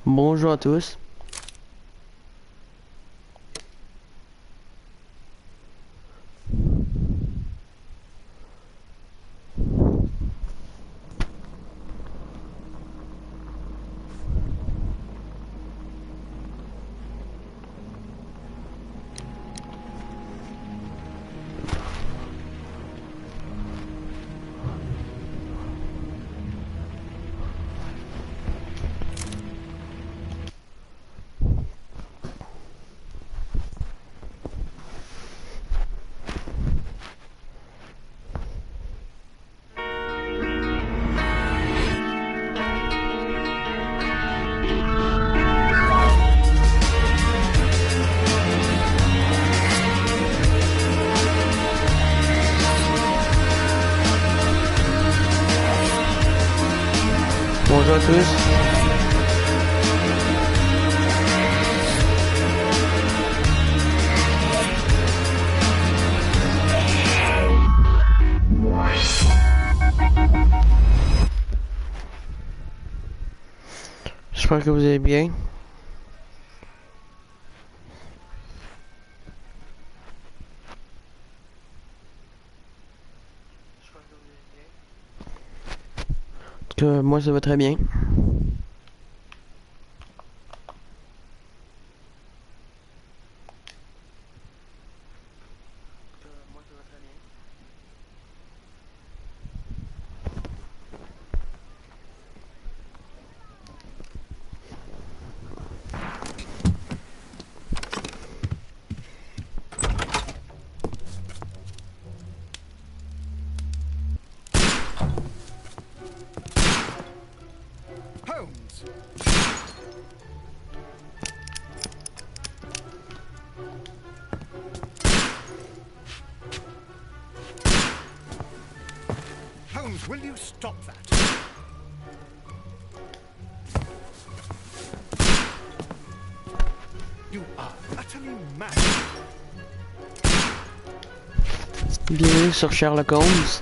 Bonjour à tous. Bonjour à tous. J'espère que vous allez bien. En tout cas, moi ça va très bien. Holmes, will you stop that? You are utterly mad. Bienvenue sur Sherlock Holmes.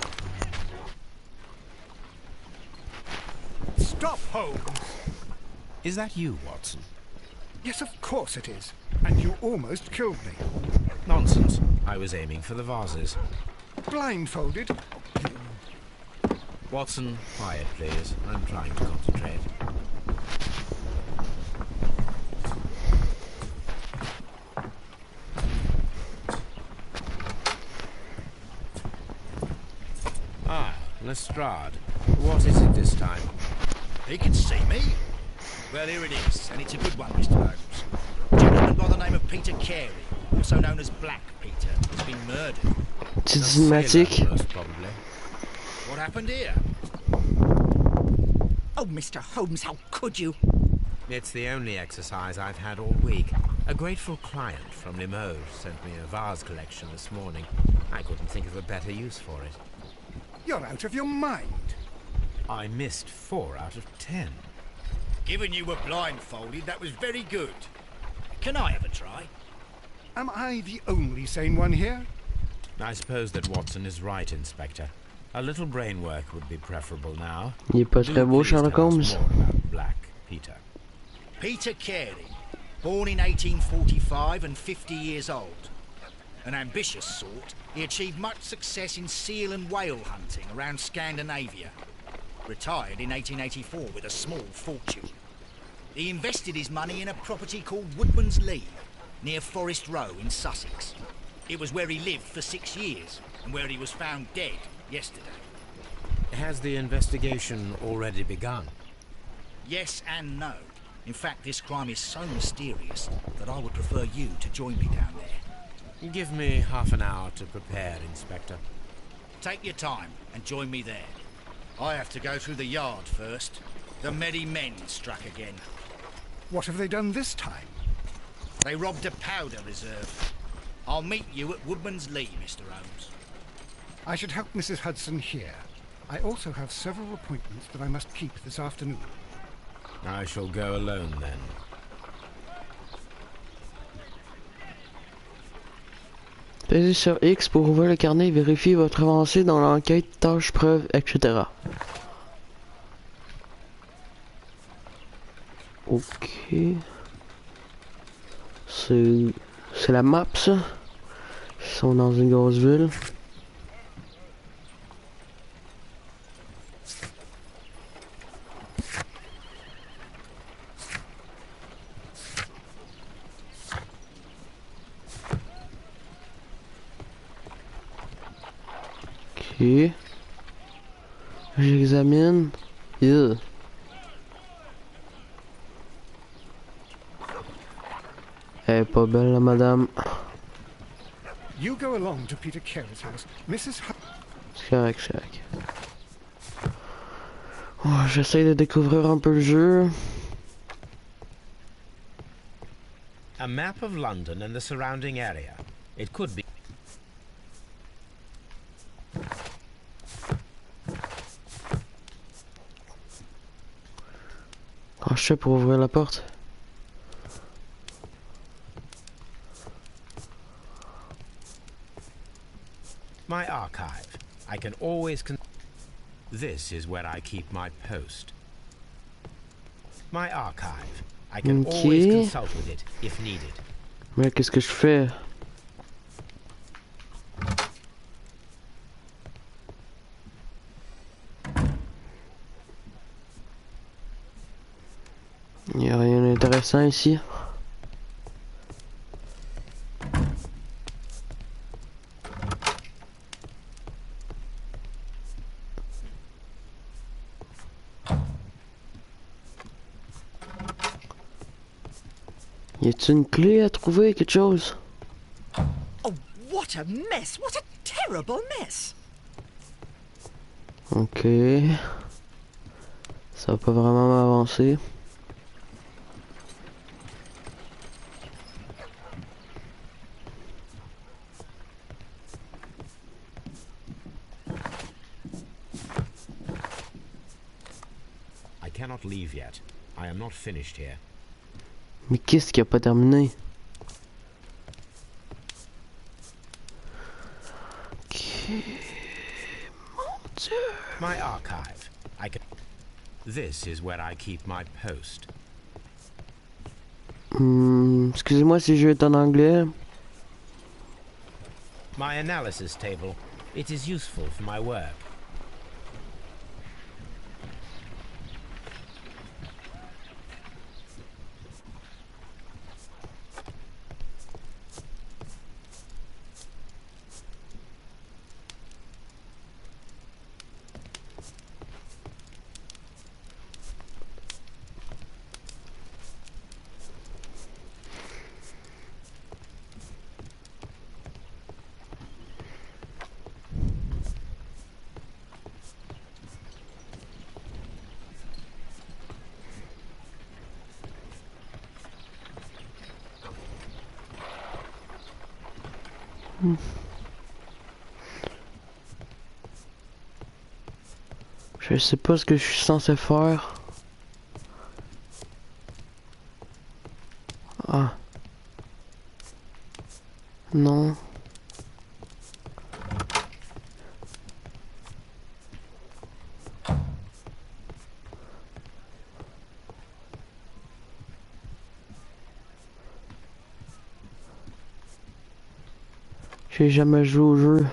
Stop, Holmes! Is that you, Watson? Yes, of course it is. And you almost killed me. Nonsense. I was aiming for the vases. Blindfolded? Watson, quiet, please. I'm trying to concentrate. Ah, Lestrade. What is it this time? He can see me. Well, here it is, and it's a good one, Mr. Holmes. A gentleman by the name of Peter Carey, also known as Black Peter, has been murdered. Petite cinématique. Most probably. What happened here? Oh, Mr. Holmes, how could you? It's the only exercise I've had all week. A grateful client from Limoges sent me a vase collection this morning. I couldn't think of a better use for it. You're out of your mind. I missed 4 out of 10. Given you were blindfolded, that was very good. Can I have a try? Am I the only sane one here? I suppose that Watson is right, Inspector. A little brain work would be preferable now. Il est pas très beau, Please Sherlock tell us Holmes. more about Black Peter. Peter Carey, born in 1845 and 50 years old. An ambitious sort, he achieved much success in seal and whale hunting around Scandinavia. Retired in 1884 with a small fortune. He invested his money in a property called Woodman's Lee, near Forest Row in Sussex. It was where he lived for 6 years, and where he was found dead yesterday. Has the investigation already begun? Yes and no. In fact, this crime is so mysterious that I would prefer you to join me down there. Give me half an hour to prepare, Inspector. Take your time and join me there. I have to go through the yard first. The merry men struck again. What have they done this time? They robbed a powder reserve. I'll meet you at Woodman's Lee, Mr. Holmes. I should help Mrs. Hudson here. I also have several appointments that I must keep this afternoon. I shall go alone then. Pesez sur X pour ouvrir le carnet et vérifier votre avancée dans l'enquête, tâches, preuves, etc. Ok. C'est la map ça. Ils sont dans une grosse ville. Ok. J'examine. Yeah. Elle est pas belle la madame. You go along to Peter Carey's house. Mrs. C'est correct, c'est correct. Oh, j'essaie de découvrir un peu le jeu. A map of London and the surrounding area. It could be. Comment je fais pour ouvrir la porte? My archive. I can always This is where I keep my post. My archive. I can always Okay. consult with it if needed. Mais qu'est-ce que je fais? Il n'y a rien d'intéressant ici. Y a-t-il une clé à trouver, quelque chose? Oh, what a mess! What a terrible mess! Ok. Ça va pas vraiment m'avancer. I cannot leave yet. I am not finished here. Mais qu'est-ce qui a pas terminé? Ok. Mon Dieu. My archive. I can. This is where I keep my post. Excusez-moi si je vais être en anglais. My analysis table. It is useful for my work. Je sais pas ce que je suis censé faire. Ah. Non. J'ai jamais joué au jeu.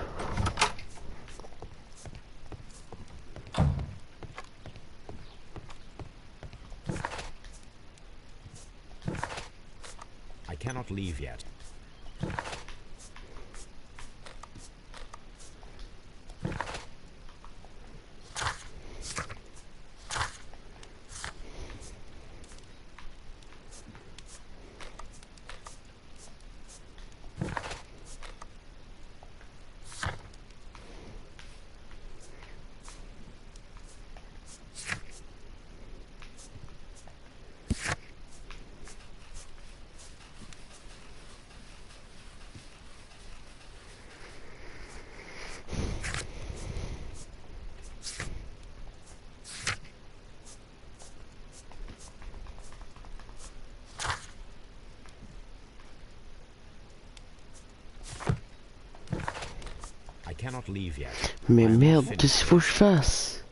I cannot leave yet. I cannot leave yet. Mais I am not merde, finished qu'est-ce qu'il faut que je fasse?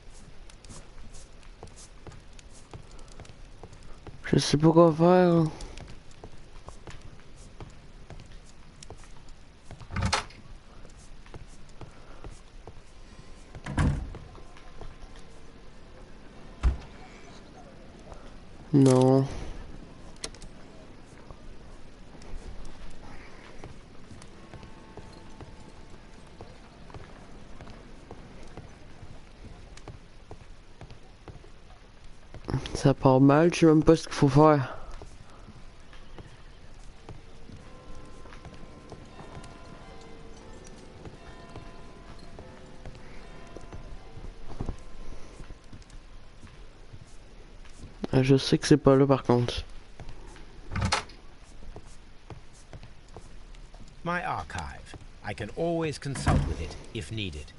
Je sais pas quoi faire. Non. Ça part mal, je sais même pas ce qu'il faut faire. Je sais que c'est pas là par contre. My archive. I can always consult with it if needed.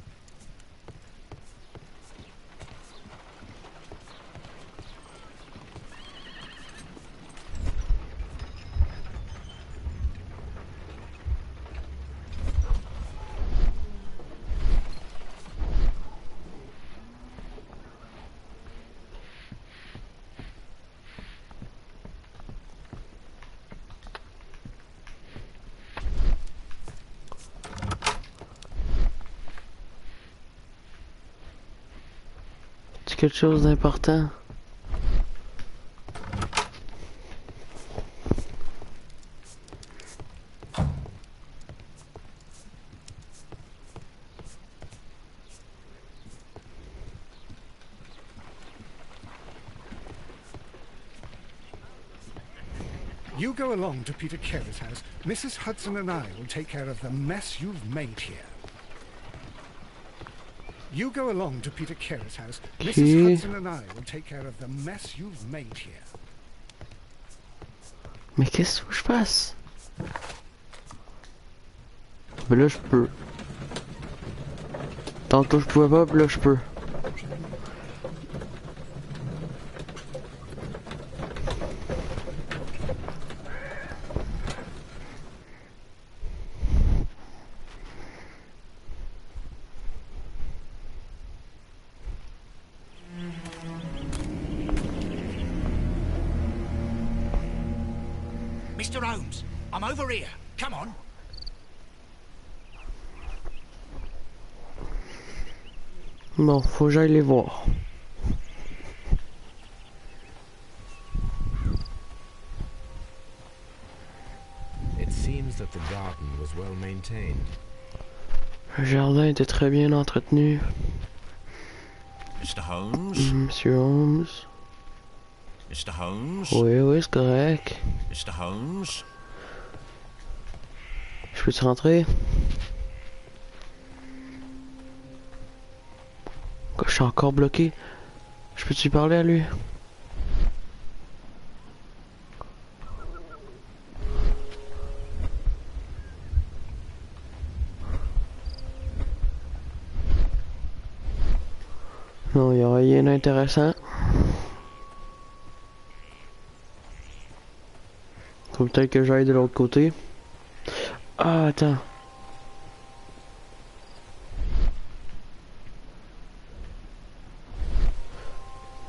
C'est quelque chose d'important. You go along to Peter Carey's house. Mrs. Hudson and I will take care of the mess you've made here. You go along to Peter Carey's house. Mrs. Hudson and I will take care of the mess you've made here. Mais qu'est-ce que je fasse? Ben là je peux. Tantôt je pouvais pas, puis là je peux. Mr. Holmes, I'm over here. Come on. Bon, faut que j'aille les voir. It seems that the garden was well maintained. Le jardin était très bien entretenu. Mr. Holmes? Monsieur Holmes. Mr. Holmes? Oui, c'est correct. Mr. Holmes? Je peux-tu rentrer? Quoi, je suis encore bloqué. Je peux-tu parler à lui? Non, il n'y a rien d'intéressant. Faut peut-être que j'aille de l'autre côté. Ah, attends.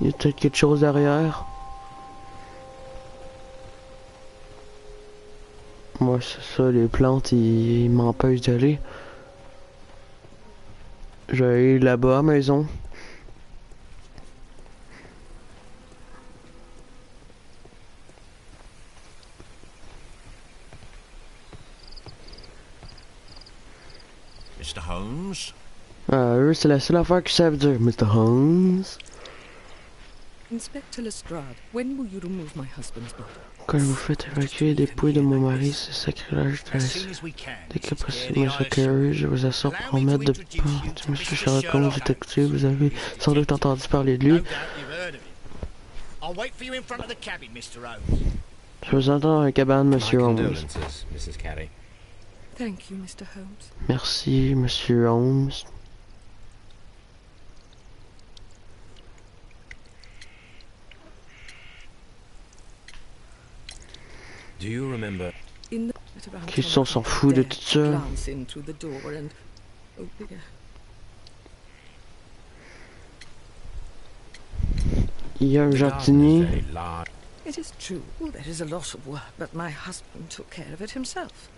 Il y a peut-être quelque chose derrière. Moi, c'est ça, les plantes, ils m'empêchent d'aller. Je vais aller là-bas à la maison. Mr. Holmes? Eux, c'est la seule affaire qu'ils savent dire. Mr. Holmes. Inspector Lestrade, when will you remove my husband's body? Quand vous faites évacuer les dépouilles de mon mari, c'est sacrilège de As la... soon as we can. Dès que to scare possible, the Monsieur eyes. Carey, je vous assure promettre de pas... Monsieur Sherlock Holmes, détective, vous avez sans doute entendu parler de No lui. doubt you've heard of him. I'll wait for you in front of the cabin, Mr. Holmes. Je vous entends dans la cabane, My Monsieur Holmes. condolences, Mrs. Carey. Thank you, Mr. Holmes. Merci, Monsieur Holmes. Do you remember? In the at around Christian 10 s'en o'clock fout de there, tout ça. glance in through the door and oh dear. Il y a un The garden is jardinier. very large. It is true, there is a lot of work, but my husband took care of it himself.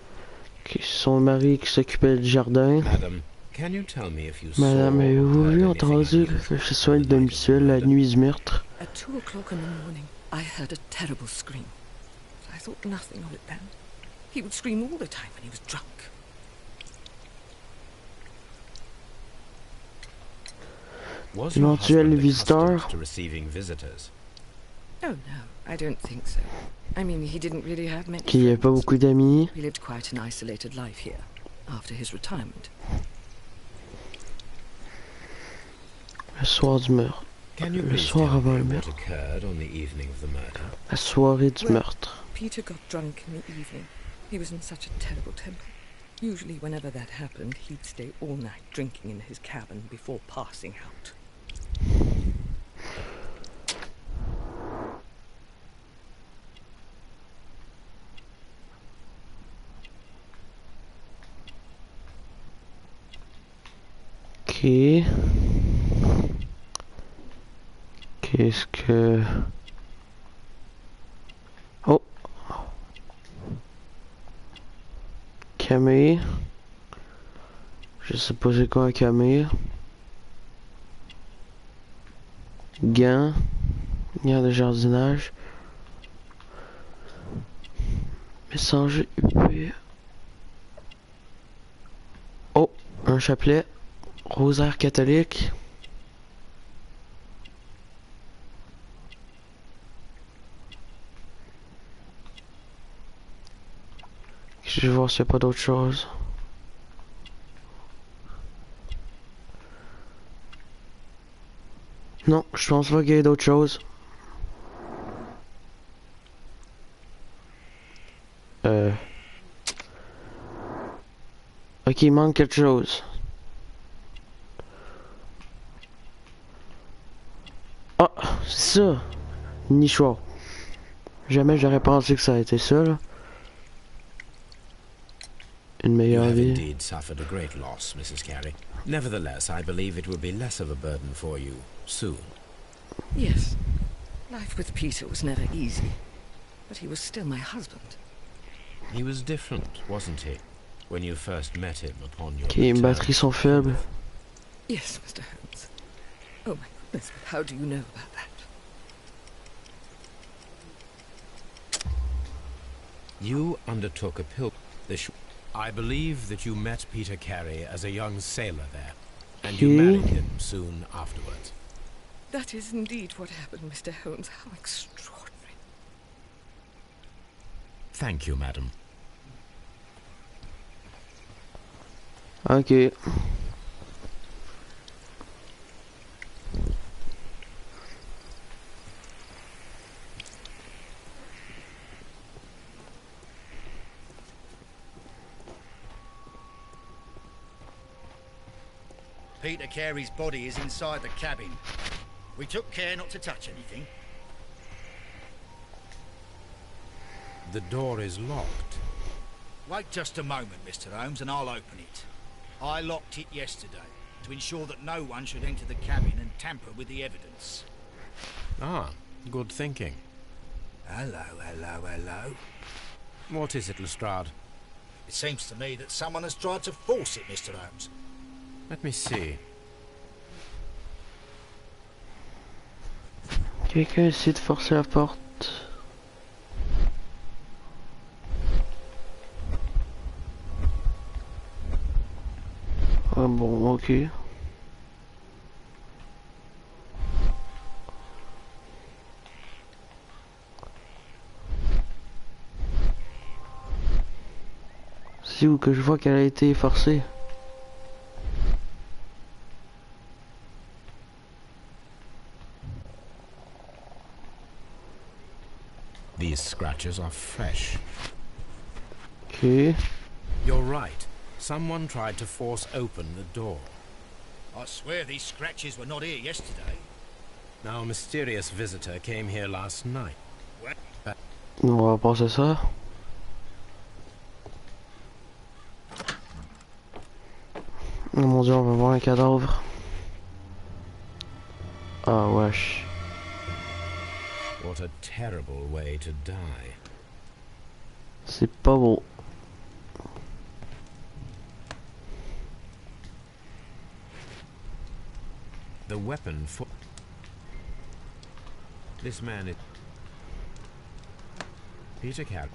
Ok, son mari qui s'occupait du jardin. Madam, can you tell me if you Madame, saw avez-vous or heard vu, anything entendu unusual que ce on soit the night of the domicile la murder? nuit du meurtre? At 2 o'clock in the morning, I heard a terrible scream. I thought nothing of it then. He would scream all the time when he was drunk. Was your Éventuel husband visiteur? accustomed to receiving visitors? Oh no, I don't think so. I mean, he didn't really have many Qu'il n'y avait pas friends. beaucoup d'amis. He lived quite an isolated life here, after his retirement. Le soir du meurtre. Can you Le please soir tell avant me le what meurtre. occurred on the evening of the murder? La soirée du Well, meurtre. Peter got drunk in the evening. He was in such a terrible temper. Usually whenever that happened, he'd stay all night drinking in his cabin before passing out. Ok. Qu'est-ce que... Oh. Camille. Je sais pas c'est quoi un Camille. Gants. Gants de jardinage. Messager UP. Oh, un chapelet. Rosaire catholique. Je vais voir s'il n'y a pas d'autre chose. Non, je pense pas qu'il y ait d'autres choses. Ok, il manque quelque chose. Ah, c'est ça. Nichoir. Jamais j'aurais pensé que ça a été ça, là. Une You meilleure have vie. indeed suffered a great loss, Mrs. Carey. Nevertheless, I believe it will be less of a burden for you soon. Yes, life with Peter was never easy, but he was still my husband. He was different, wasn't he, when you first met him upon your Ok, mes return? batteries sont faibles. Yes, Mr. Holmes. Oh my goodness, how do you know about that? You undertook a I believe that you met Peter Carey as a young sailor there, and you Okay. married him soon afterwards. That is indeed what happened, Mr. Holmes. How extraordinary. Thank you, madam. Ok. Peter Carey's body is inside the cabin. We took care not to touch anything. The door is locked. Wait just a moment, Mr. Holmes, and I'll open it. I locked it yesterday to ensure that no one should enter the cabin and tamper with the evidence. Ah, good thinking. Hello, hello, hello. What is it, Lestrade? It seems to me that someone has tried to force it, Mr. Holmes. Let me see. Quelqu'un essaie de forcer la porte. Ah bon, ok. C'est où que je vois qu'elle a été forcée? These scratches are fresh. Ok. You're right. Someone tried to force open the door. I swear these scratches were not here yesterday. Now, a mysterious visitor came here last night. On va penser ça. Oh mon dieu, on va voir un cadavre. Ah wesh. What a terrible way to die. C'est pas beau. The weapon for... This man is... Peter Cat.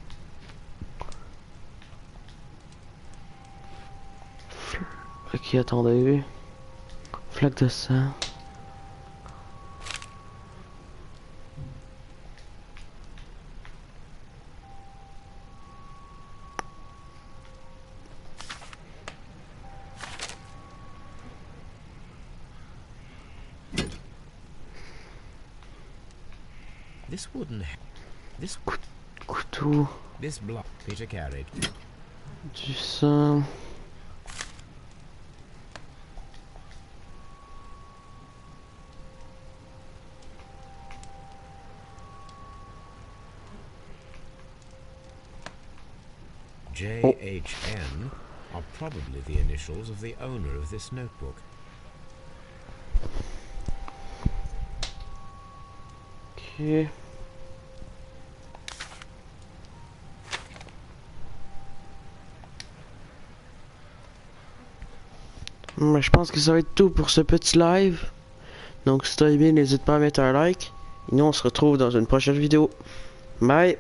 Ok, attendez. Flaque de sang. This wouldn't... This... Couteau. This block Peter carried. Du sang. JHN are probably the initials of the owner of this notebook. Ok. Je pense que ça va être tout pour ce petit live. Donc si t'as aimé, n'hésite pas à mettre un like. Et nous on se retrouve dans une prochaine vidéo. Bye!